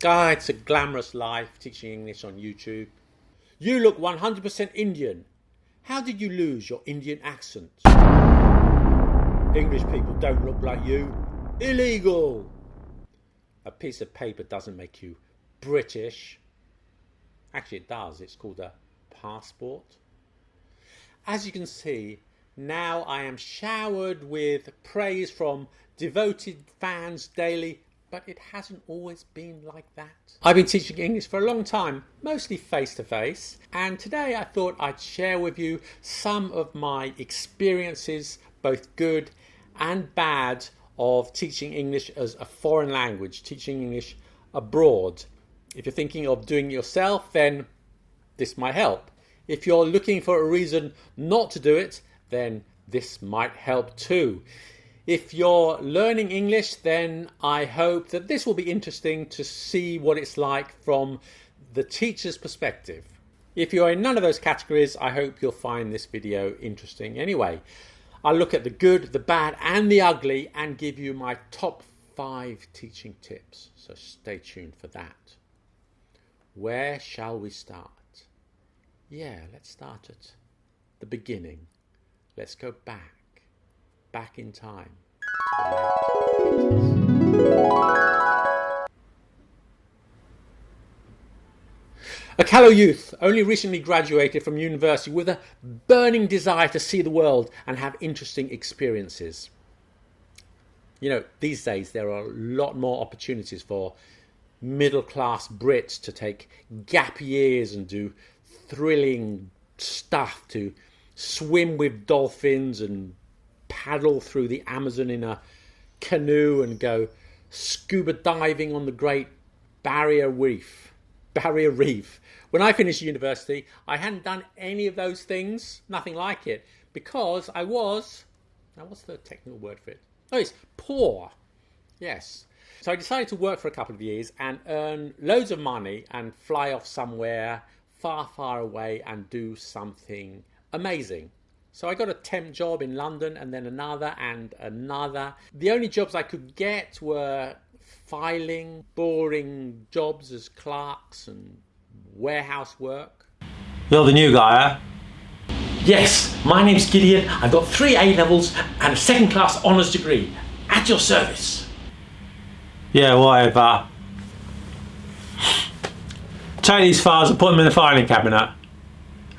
Ah, it's a glamorous life teaching English on YouTube. You look 100% Indian. How did you lose your Indian accent? English people don't look like you. Illegal! A piece of paper doesn't make you British. Actually, it does. It's called a passport. As you can see, now I am showered with praise from devoted fans daily, but it hasn't always been like that. I've been teaching English for a long time, mostly face-to-face, and today I thought I'd share with you some of my experiences, both good and bad, of teaching English as a foreign language, teaching English abroad. If you're thinking of doing it yourself, then this might help. If you're looking for a reason not to do it, then this might help too. If you're learning English, then I hope that this will be interesting to see what it's like from the teacher's perspective. If you're in none of those categories, I hope you'll find this video interesting anyway. I'll look at the good, the bad and the ugly and give you my top 5 teaching tips. So stay tuned for that. Where shall we start? Yeah, let's start at the beginning. Let's go back in time to the late 80s. A callow youth, only recently graduated from university with a burning desire to see the world and have interesting experiences. You know, these days there are a lot more opportunities for middle-class Brits to take gap years and do thrilling stuff, to swim with dolphins and paddle through the Amazon in a canoe and go scuba diving on the Great Barrier Reef. When I finished university, I hadn't done any of those things, nothing like it, because I was, now what's the technical word for it? Oh, it's poor. Yes. So I decided to work for a couple of years and earn loads of money and fly off somewhere far, far away and do something amazing. So I got a temp job in London and then another and another. The only jobs I could get were filing, boring jobs as clerks and warehouse work. You're the new guy, huh? Yes, my name's Gideon. I've got 3 A-levels and a second-class honours degree. At your service. Yeah, whatever. Take these files and put them in the filing cabinet.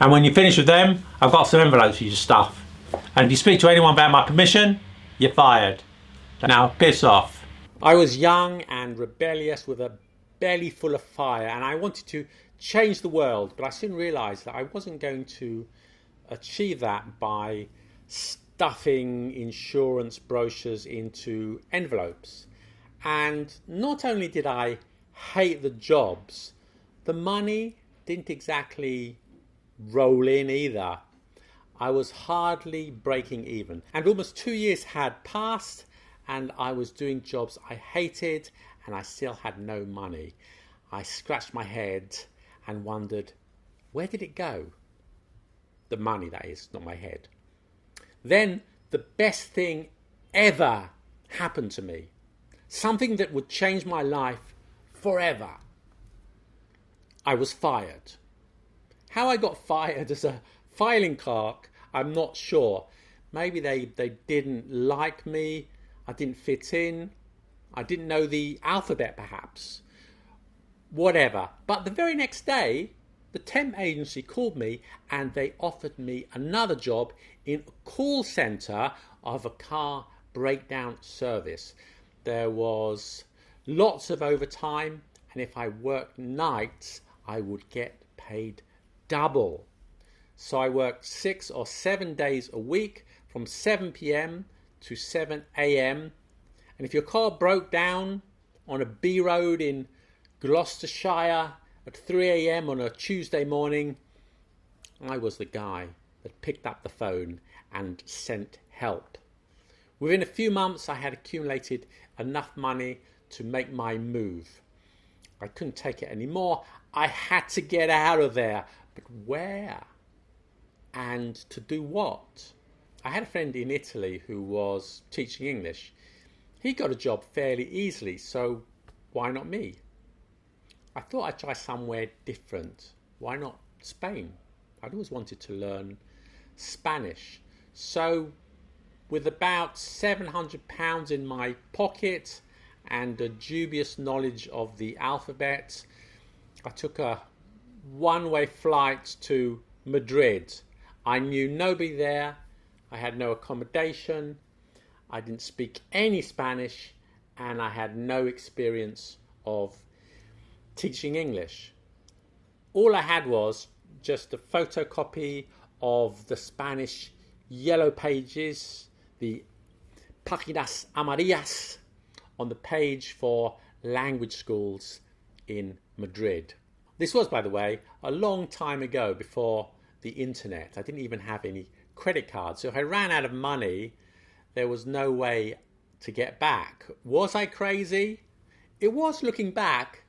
And when you finish with them, I've got some envelopes for your stuff. And if you speak to anyone about my permission, you're fired. Now, piss off. I was young and rebellious with a belly full of fire, and I wanted to change the world, but I soon realised that I wasn't going to achieve that by stuffing insurance brochures into envelopes. And not only did I hate the jobs, the money didn't exactly roll in either. I was hardly breaking even. And almost 2 years had passed and I was doing jobs I hated and I still had no money. I scratched my head and wondered, where did it go? The money, that is, not my head. Then the best thing ever happened to me. Something that would change my life forever. I was fired. How I got fired as a filing clerk, I'm not sure. Maybe they didn't like me. I didn't fit in. I didn't know the alphabet, perhaps. Whatever. But the very next day, the temp agency called me and they offered me another job in a call centre of a car breakdown service. There was lots of overtime, and if I worked nights, I would get paid double. So I worked 6 or 7 days a week from 7 p.m. to 7 a.m. And if your car broke down on a B road in Gloucestershire at 3 a.m. on a Tuesday morning, I was the guy that picked up the phone and sent help. Within a few months, I had accumulated enough money to make my move. I couldn't take it anymore. I had to get out of there. But where? And to do what? I had a friend in Italy who was teaching English. He got a job fairly easily, so why not me? I thought I'd try somewhere different. Why not Spain? I'd always wanted to learn Spanish. So, with about £700 in my pocket and a dubious knowledge of the alphabet, I took a one-way flight to Madrid. I knew nobody there. I had no accommodation. I didn't speak any Spanish, and I had no experience of teaching English. All I had was just a photocopy of the Spanish yellow pages, the páginas amarillas, on the page for language schools in Madrid. This was, by the way, a long time ago, before the internet. I didn't even have any credit cards. So if I ran out of money, there was no way to get back. Was I crazy? It was, looking back,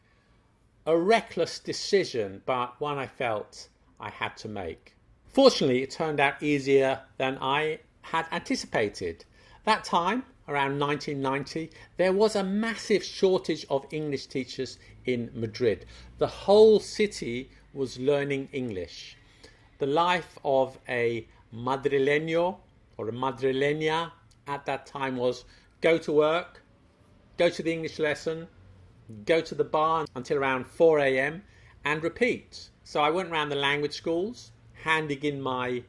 a reckless decision, but one I felt I had to make. Fortunately, it turned out easier than I had anticipated. That time, around 1990, there was a massive shortage of English teachers in Madrid. The whole city was learning English. The life of a madrileño or a madrileña at that time was go to work, go to the English lesson, go to the bar until around 4 a.m. and repeat. So I went around the language schools, handing in my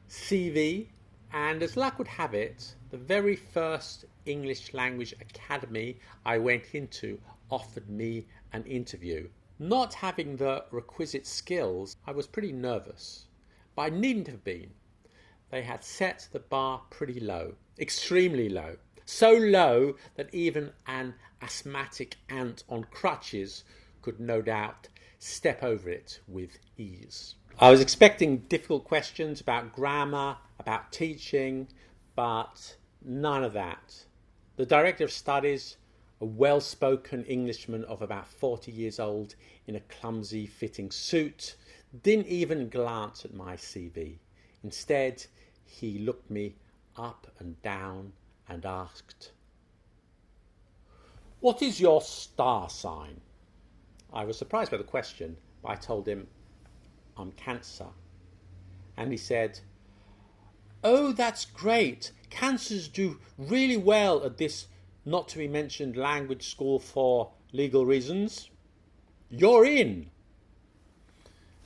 CV, and as luck would have it, the very first English language academy I went into offered me an interview. Not having the requisite skills, I was pretty nervous, but I needn't have been. They had set the bar pretty low, extremely low. So low that even an asthmatic ant on crutches could no doubt step over it with ease. I was expecting difficult questions about grammar, about teaching, but none of that. The director of studies, a well-spoken Englishman of about 40 years old in a clumsy fitting suit, didn't even glance at my CV. Instead, he looked me up and down and asked, "What is your star sign?" I was surprised by the question, but I told him, "I'm Cancer." And he said, "Oh, that's great. Cancers do really well at this not-to-be-mentioned language school for legal reasons. You're in."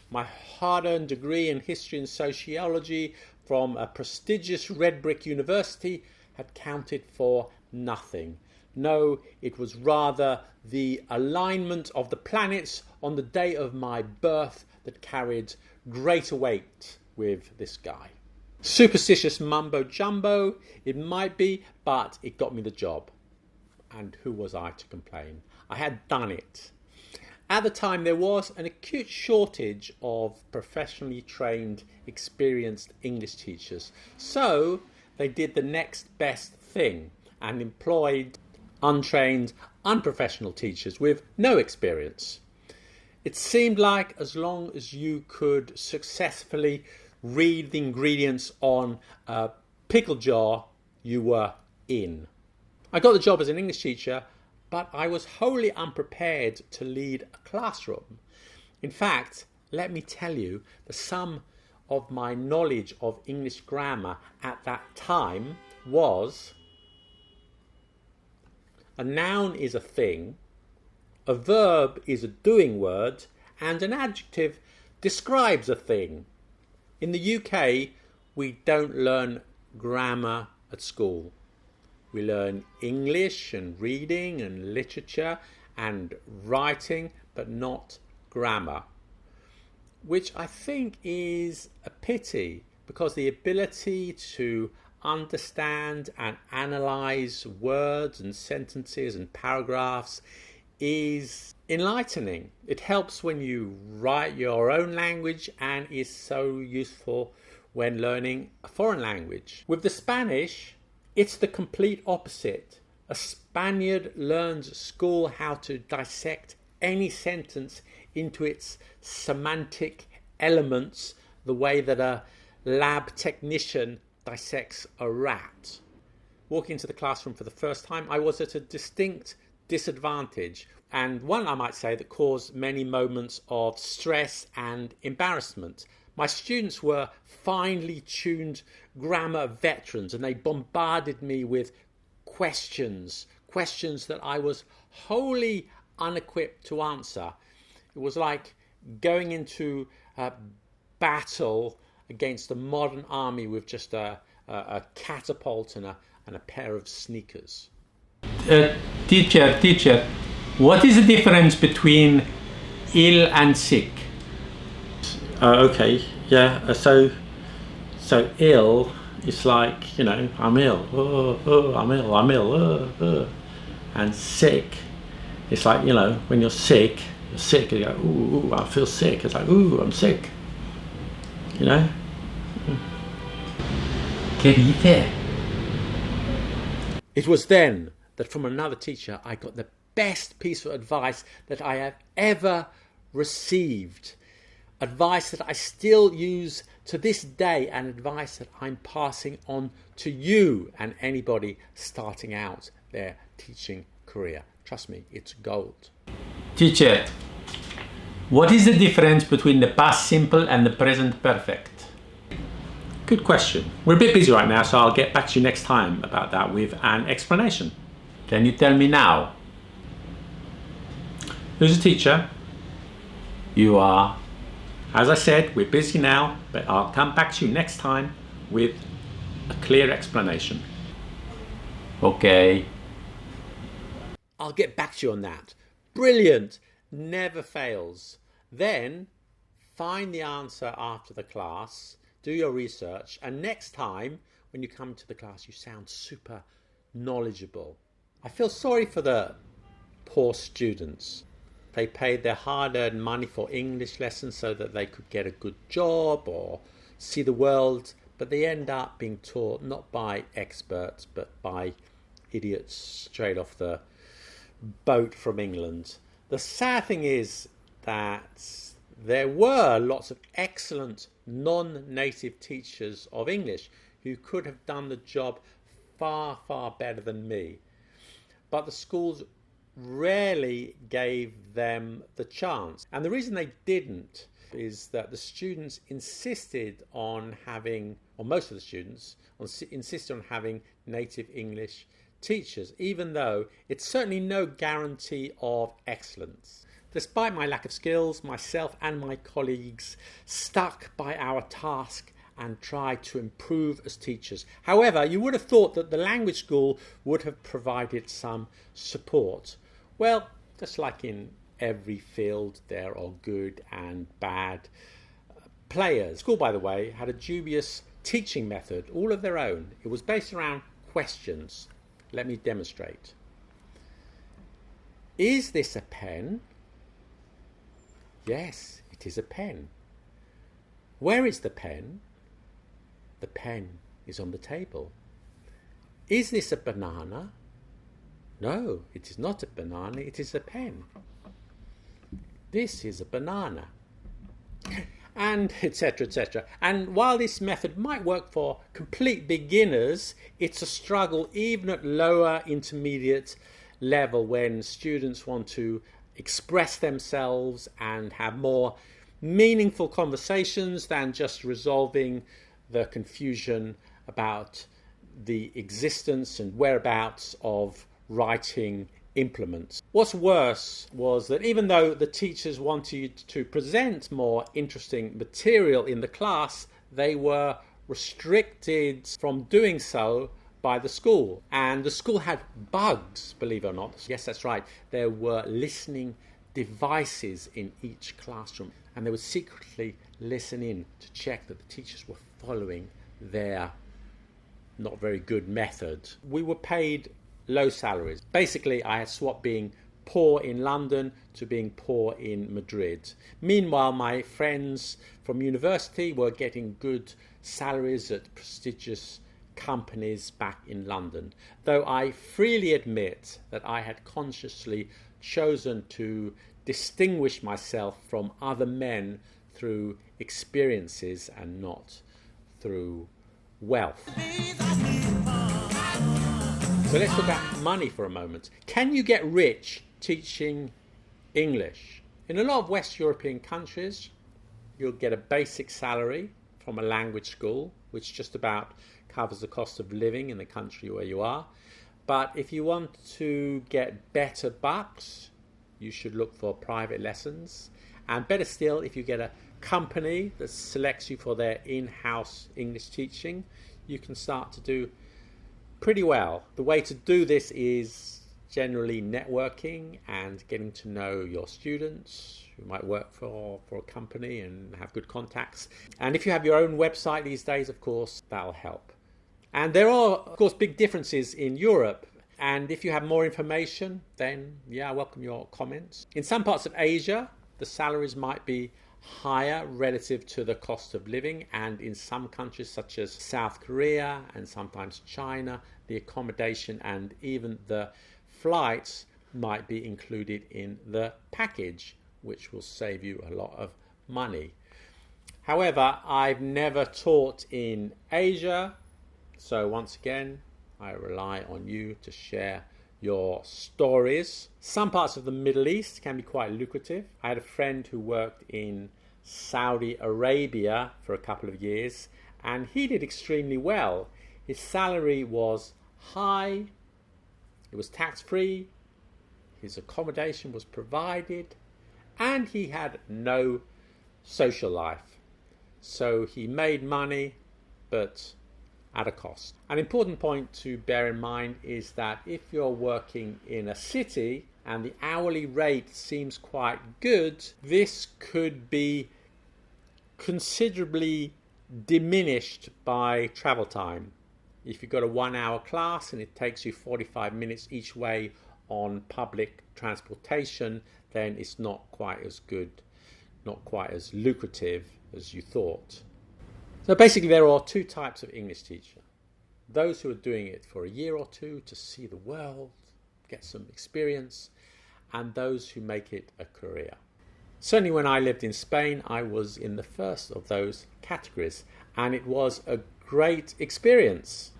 My hard-earned degree in history and sociology from a prestigious red brick university had counted for nothing. No, it was rather the alignment of the planets on the day of my birth that carried greater weight with this guy. Superstitious mumbo-jumbo, it might be, but it got me the job. And who was I to complain? I had done it. At the time, there was an acute shortage of professionally trained, experienced English teachers. So they did the next best thing and employed untrained, unprofessional teachers with no experience. It seemed like as long as you could successfully read the ingredients on a pickle jar, you were in. I got the job as an English teacher, but I was wholly unprepared to lead a classroom. In fact, let me tell you, the sum of my knowledge of English grammar at that time was: a noun is a thing, a verb is a doing word, and an adjective describes a thing. In the UK, we don't learn grammar at school. We learn English and reading and literature and writing, but not grammar, which I think is a pity, because the ability to understand and analyze words and sentences and paragraphs is enlightening. It helps when you write your own language and is so useful when learning a foreign language. With the Spanish, it's the complete opposite. A Spaniard learns at school how to dissect any sentence into its semantic elements the way that a lab technician dissects a rat. Walking into the classroom for the first time, I was at a distinct disadvantage, and one, I might say, that caused many moments of stress and embarrassment. My students were finely tuned grammar veterans, and they bombarded me with questions that I was wholly unequipped to answer. It was like going into a battle against a modern army with just a catapult and a pair of sneakers. Teacher, what is the difference between ill and sick? Okay, yeah. So ill is like, I'm ill. I'm ill. And sick, it's like, when you're sick, you go, ooh, I feel sick. It's like, ooh, I'm sick. Che dite? It was then that from another teacher I got the best piece of advice that I have ever received. Advice that I still use to this day, and advice that I'm passing on to you and anybody starting out their teaching career. Trust me, it's gold. Teacher, what is the difference between the past simple and the present perfect? Good question. We're a bit busy right now, so I'll get back to you next time about that with an explanation. Can you tell me now? Who's the teacher? You are. As I said, we're busy now, but I'll come back to you next time with a clear explanation. Okay. I'll get back to you on that. Brilliant. Never fails. Then find the answer after the class, do your research, and next time when you come to the class you sound super knowledgeable. I feel sorry for the poor students. They paid their hard-earned money for English lessons so that they could get a good job or see the world, but they end up being taught not by experts but by idiots straight off the boat from England. The sad thing is that there were lots of excellent non-native teachers of English who could have done the job far, far better than me. But the schools rarely gave them the chance. And the reason they didn't is that the students insisted on having, or most of the students insisted on having native English teachers, even though it's certainly no guarantee of excellence. Despite my lack of skills, myself and my colleagues stuck by our task and tried to improve as teachers. However, you would have thought that the language school would have provided some support. Well, just like in every field, there are good and bad players. The school, by the way, had a dubious teaching method, all of their own. It was based around questions. Let me demonstrate. Is this a pen? Yes, it is a pen. Where is the pen? The pen is on the table. Is this a banana? No, it is not a banana, it is a pen. This is a banana. And etc., etc. And while this method might work for complete beginners, it's a struggle even at lower intermediate level when students want to express themselves and have more meaningful conversations than just resolving the confusion about the existence and whereabouts of writing implements. What's worse was that even though the teachers wanted to present more interesting material in the class, they were restricted from doing so by the school. And the school had bugs, believe it or not. Yes, that's right. There were listening devices in each classroom, and they would secretly listen in to check that the teachers were following their not very good method. We were paid low salaries. Basically, I had swapped being poor in London to being poor in Madrid. Meanwhile, my friends from university were getting good salaries at prestigious companies back in London, though I freely admit that I had consciously chosen to distinguish myself from other men through experiences and not through wealth. So let's look at money for a moment. Can you get rich teaching English? In a lot of West European countries, you'll get a basic salary from a language school, which just about covers the cost of living in the country where you are. But if you want to get better bucks, you should look for private lessons. And better still, if you get a company that selects you for their in-house English teaching, you can start to do pretty well. The way to do this is generally networking and getting to know your students who might work for a company and have good contacts. And if you have your own website these days, of course, that'll help. And there are, of course, big differences in Europe. And if you have more information, then, I welcome your comments. In some parts of Asia, the salaries might be higher relative to the cost of living. And in some countries, such as South Korea and sometimes China, the accommodation and even the flights might be included in the package, which will save you a lot of money. However, I've never taught in Asia. So once again, I rely on you to share your stories. Some parts of the Middle East can be quite lucrative. I had a friend who worked in Saudi Arabia for a couple of years, and he did extremely well. His salary was high, it was tax-free, his accommodation was provided, and he had no social life. So he made money, but at a cost. An important point to bear in mind is that if you're working in a city and the hourly rate seems quite good, this could be considerably diminished by travel time. If you've got a 1-hour class and it takes you 45 minutes each way on public transportation, then it's not quite as good, not quite as lucrative as you thought. So basically there are two types of English teacher. Those who are doing it for a year or two to see the world, get some experience, and those who make it a career. Certainly when I lived in Spain, I was in the first of those categories, and it was a great experience.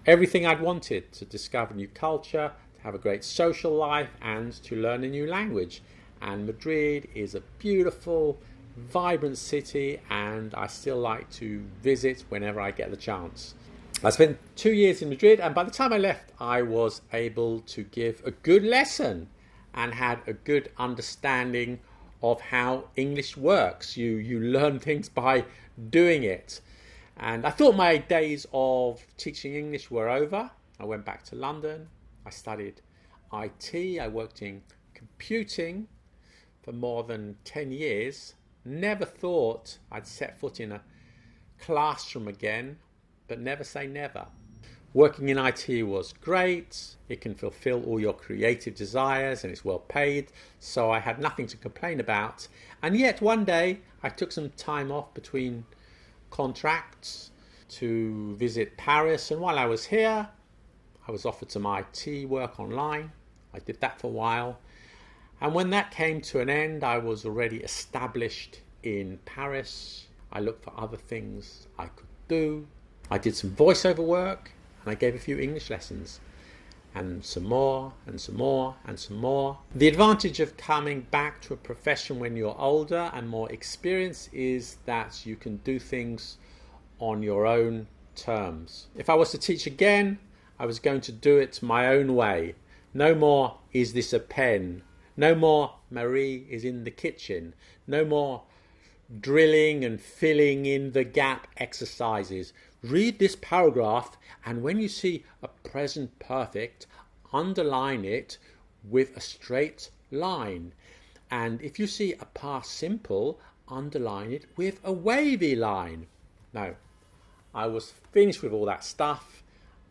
Everything I'd wanted: to discover new culture, to have a great social life, and to learn a new language. And Madrid is a beautiful, vibrant city, and I still like to visit whenever I get the chance. I spent 2 years in Madrid, and by the time I left, I was able to give a good lesson and had a good understanding of how English works. You learn things by doing it. And I thought my days of teaching English were over. I went back to London. I studied IT. I worked in computing for more than 10 years. Never thought I'd set foot in a classroom again, but never say never. Working in IT was great. It can fulfill all your creative desires and it's well paid, so I had nothing to complain about. And yet one day I took some time off between contracts to visit Paris, and while I was here I was offered some IT work online. I did that for a while. And when that came to an end, I was already established in Paris. I looked for other things I could do. I did some voiceover work, and I gave a few English lessons, and some more, and some more, and some more. The advantage of coming back to a profession when you're older and more experienced is that you can do things on your own terms. If I was to teach again, I was going to do it my own way. No more, is this a pen? No more, Marie is in the kitchen. No more drilling and filling in the gap exercises. Read this paragraph, and when you see a present perfect, underline it with a straight line. And if you see a past simple, underline it with a wavy line. No, I was finished with all that stuff.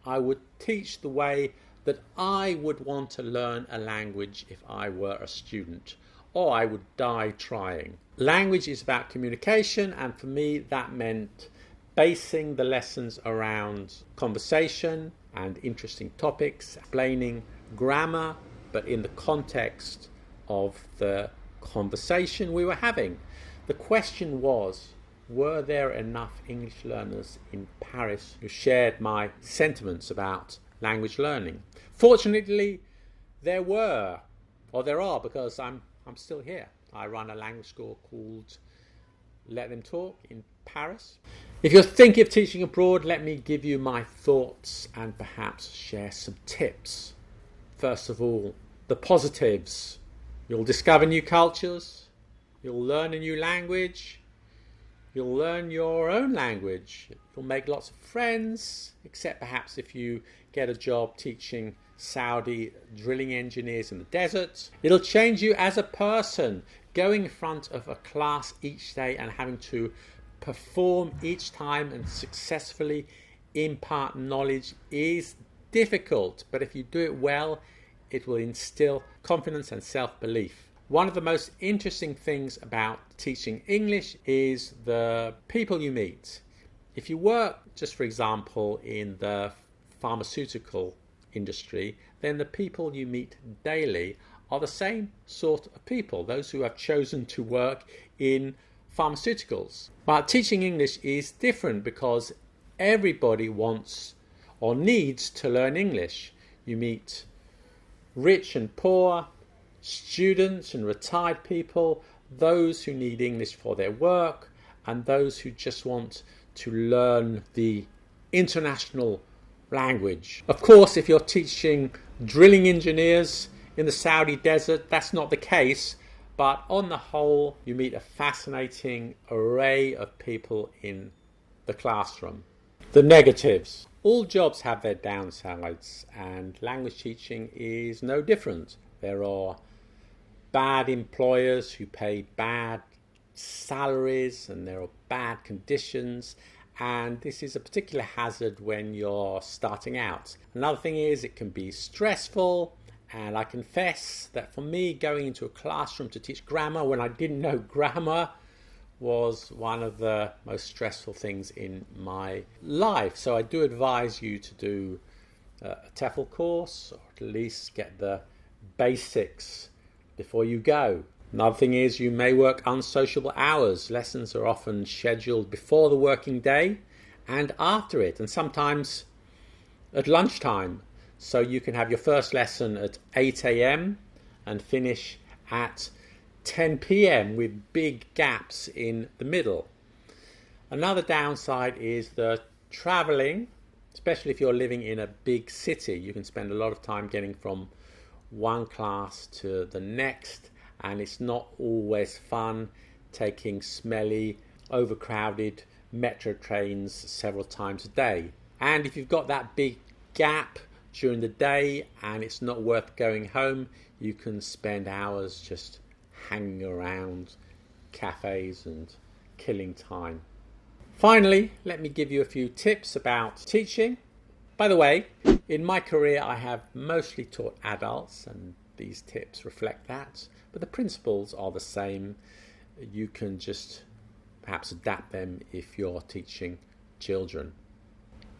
I would teach the way that I would want to learn a language if I were a student, or I would die trying. Language is about communication, and for me that meant basing the lessons around conversation and interesting topics, explaining grammar, but in the context of the conversation we were having. The question was, were there enough English learners in Paris who shared my sentiments about language learning. Fortunately, there are, because I'm still here. I run a language school called Let Them Talk in Paris. If you're thinking of teaching abroad, let me give you my thoughts and perhaps share some tips. First of all, the positives. You'll discover new cultures, you'll learn a new language, you'll learn your own language, you'll make lots of friends, except perhaps if you get a job teaching Saudi drilling engineers in the desert. It'll change you as a person. Going in front of a class each day and having to perform each time and successfully impart knowledge is difficult, but if you do it well, it will instill confidence and self-belief. One of the most interesting things about teaching English is the people you meet. If you work, just for example, in the pharmaceutical industry, then the people you meet daily are the same sort of people, those who have chosen to work in pharmaceuticals. But teaching English is different because everybody wants or needs to learn English. You meet rich and poor, students and retired people, those who need English for their work, and those who just want to learn the international language. Of course, if you're teaching drilling engineers in the Saudi desert, that's not the case, but on the whole, you meet a fascinating array of people in the classroom. The negatives. All jobs have their downsides, and language teaching is no different. There are bad employers who pay bad salaries, and there are bad conditions, and this is a particular hazard when you're starting out. Another thing is it can be stressful, and I confess that for me, going into a classroom to teach grammar when I didn't know grammar was one of the most stressful things in my life. So I do advise you to do a TEFL course, or at least get the basics before you go. Another thing is you may work unsociable hours. Lessons are often scheduled before the working day and after it, and sometimes at lunchtime. So you can have your first lesson at 8 a.m. and finish at 10 p.m. with big gaps in the middle. Another downside is the travelling, especially if you're living in a big city. You can spend a lot of time getting from one class to the next, and it's not always fun taking smelly, overcrowded metro trains several times a day. And if you've got that big gap during the day and it's not worth going home, you can spend hours just hanging around cafes and killing time. Finally, let me give you a few tips about teaching. By the way, in my career I have mostly taught adults, and these tips reflect that, but the principles are the same. You can just perhaps adapt them if you're teaching children.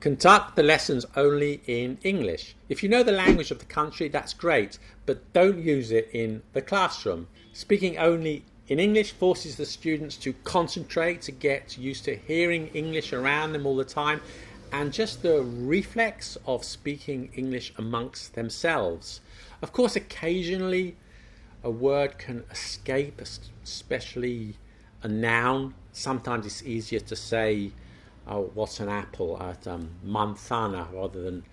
Conduct the lessons only in English. If you know the language of the country, that's great, but don't use it in the classroom. Speaking only in English forces the students to concentrate, to get used to hearing English around them all the time, and just the reflex of speaking English amongst themselves. Of course, occasionally a word can escape, especially a noun. Sometimes it's easier to say, oh, what's an apple at manzana, rather than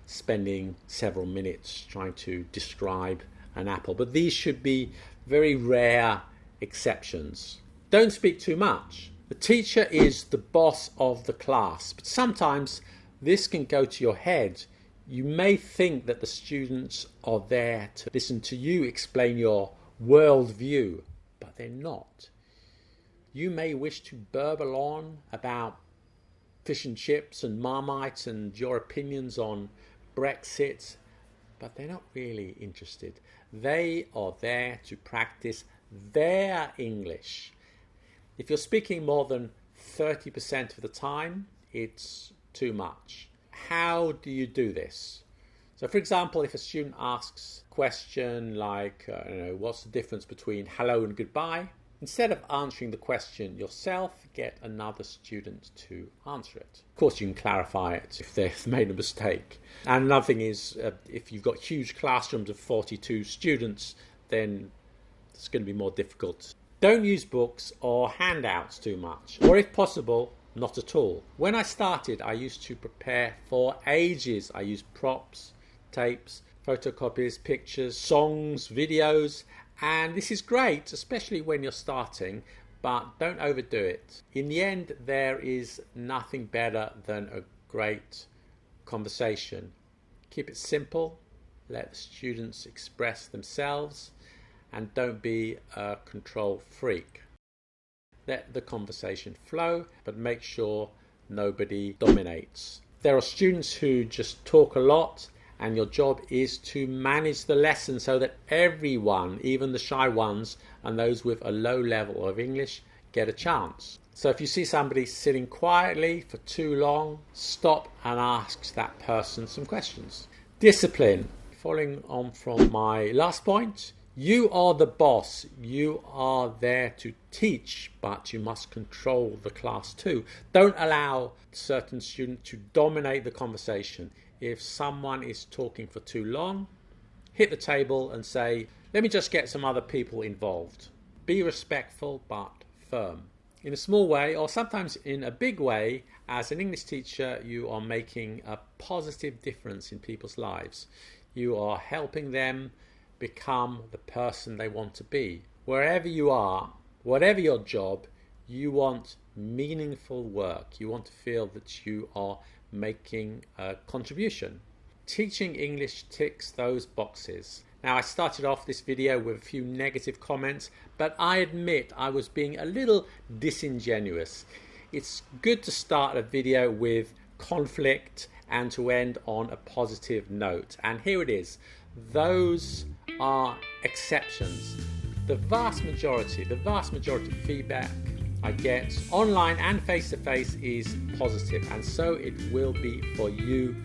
spending several minutes trying to describe an apple. But these should be very rare exceptions. Don't speak too much. The teacher is the boss of the class, but sometimes this can go to your head. You may think that the students are there to listen to you explain your worldview, but they're not. You may wish to burble on about fish and chips and Marmite and your opinions on Brexit, but they're not really interested. They are there to practice their English. If you're speaking more than 30% of the time, it's too much. How do you do this? So, for example, if a student asks a question like, what's the difference between hello and goodbye? Instead of answering the question yourself, get another student to answer it. Of course, you can clarify it if they've made a mistake. And another thing is, if you've got huge classrooms of 42 students, then it's going to be more difficult. Don't use books or handouts too much, or if possible, not at all. When I started, I used to prepare for ages. I used props, tapes, photocopies, pictures, songs, videos, and this is great, especially when you're starting, but don't overdo it. In the end, there is nothing better than a great conversation. Keep it simple, let the students express themselves, and don't be a control freak. Let the conversation flow, but make sure nobody dominates. There are students who just talk a lot, and your job is to manage the lesson so that everyone, even the shy ones and those with a low level of English, get a chance. So if you see somebody sitting quietly for too long, stop and ask that person some questions. Discipline. Following on from my last point, you are the boss. You are there to teach, but you must control the class too. Don't allow certain students to dominate the conversation. If someone is talking for too long, hit the table and say, let me just get some other people involved. Be respectful but firm. In a small way, or sometimes in a big way, as an English teacher, you are making a positive difference in people's lives. You are helping them become the person they want to be. Wherever you are, whatever your job, you want meaningful work. You want to feel that you are making a contribution. Teaching English ticks those boxes. Now, I started off this video with a few negative comments, but I admit I was being a little disingenuous. It's good to start a video with conflict and to end on a positive note. And here it is. Those are exceptions. The vast majority of feedback I get online and face-to-face is positive, and so it will be for you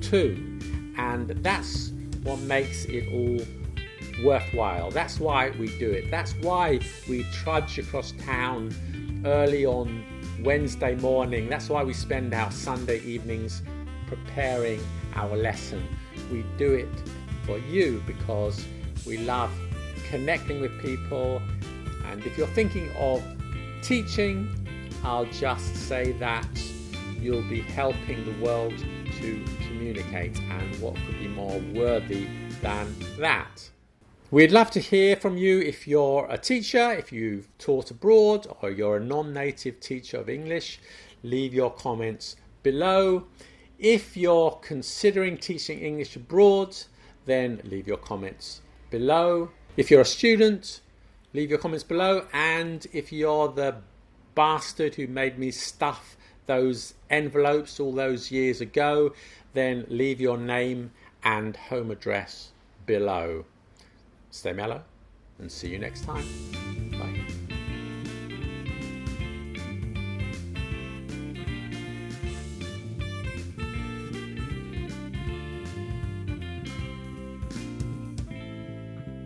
too. And that's what makes it all worthwhile. That's why we do it. That's why we trudge across town early on Wednesday morning. That's why we spend our Sunday evenings preparing our lesson. We do it for you because we love connecting with people. And if you're thinking of teaching, I'll just say that you'll be helping the world to communicate, and what could be more worthy than that? We'd love to hear from you if you're a teacher, if you've taught abroad, or you're a non-native teacher of English. Leave your comments below. If you're considering teaching English abroad, then leave your comments below. If you're a student, leave your comments below. And if you're the bastard who made me stuff those envelopes all those years ago, then leave your name and home address below. Stay mellow and see you next time.